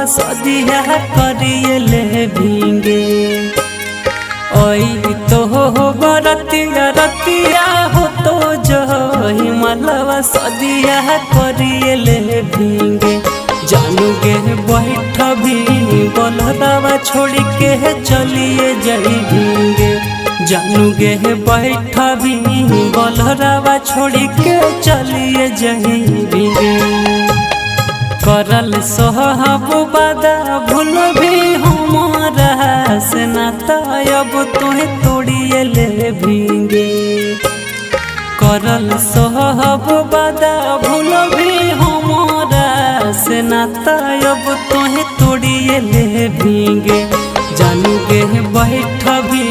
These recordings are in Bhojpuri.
सदिया करिए ले भींगे। ओई तो बरतिया रतिया हो तो जो हिमलवा सदिया करिए ले भींगे। जानूगे बैठ भी बलरवा छोड़ के चलिए जाई भींगे। जानूगे बैठ भी बलरवा छोड़ के चलिए जाई भींगे। करल सोहब बादा भूल भी हमारा से नाता अब तुहे तोड़िए ले भींगे। करल सोहब बादा भूल भी हमारा से नाता अब तुहे तोड़िए ले भींगे। जानूगे बैठ भी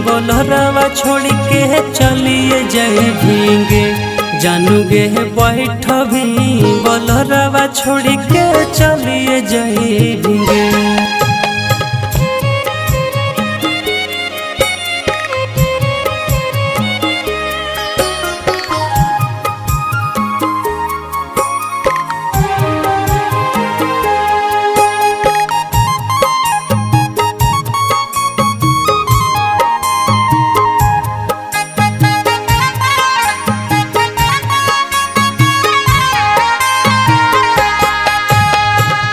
बलरवा छोड़ के चलिए जाए भींगे। जानूगे बैठ भी बलरवा छोड़ के चलिए जाए भींगे।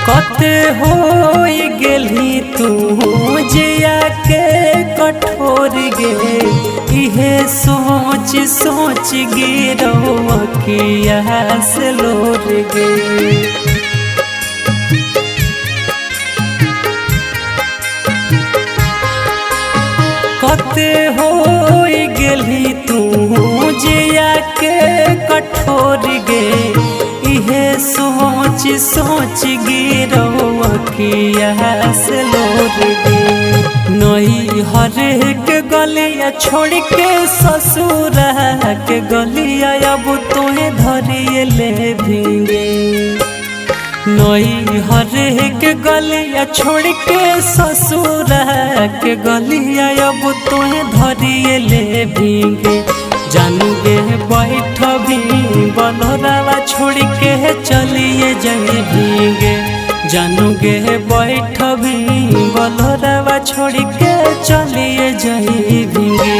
कते हो गेली तू जिया के कठोर गे। इहे सोच सोच गिरो अखिया से लोर गे। कते हो गेली तू जिया के कठोर गे। इहे सोच सोच गिरो अखिया से लोर गे। नई हरे के गलिया छोड़ के ससुर के गलिया अब तुहे धरिए ले भींगे। नई हरे के गलिया छोड़ के ससुर के गलिया अब तुहे धरिए ले भींगे। जानूगे बैठ भी बलरवा छोड़ के चलिए जाए भींगे। जानूगे बैठ भी बलरवा छोड़ के चलिए जाए भींगे।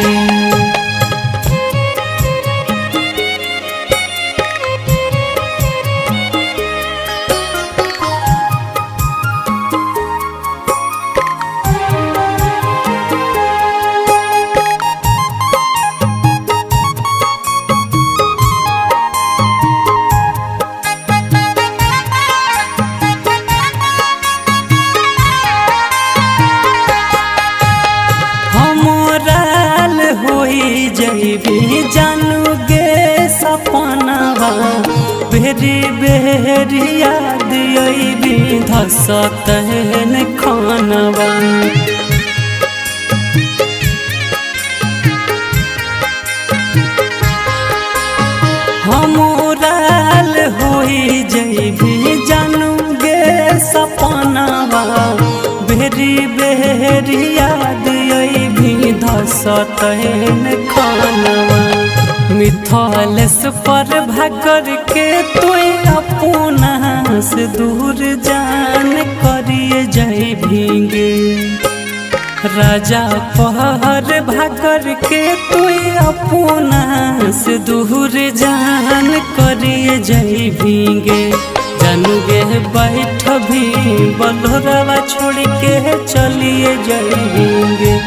जैबी जानूगे सपनावा बेरी बेरी याद अइबी धसत है खानवा। हमराल होई जैबी जानूगे सपनावा बेरी बेरी याद अइबी धसत है खानवा। मिथलेस पर भागर के तू अपना से दूर जान करिए जाए भींगे। राजा पर भागर के तू अपना से दूर जान करिए जाए भींगे। जानूगे बैठ भी बलरवा छोड़ के चलिए जाए भींगे।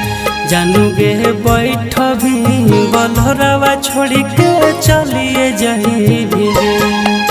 जानूगे बैठ भी बलरवा छोड़ के चलिए जाए भींगे।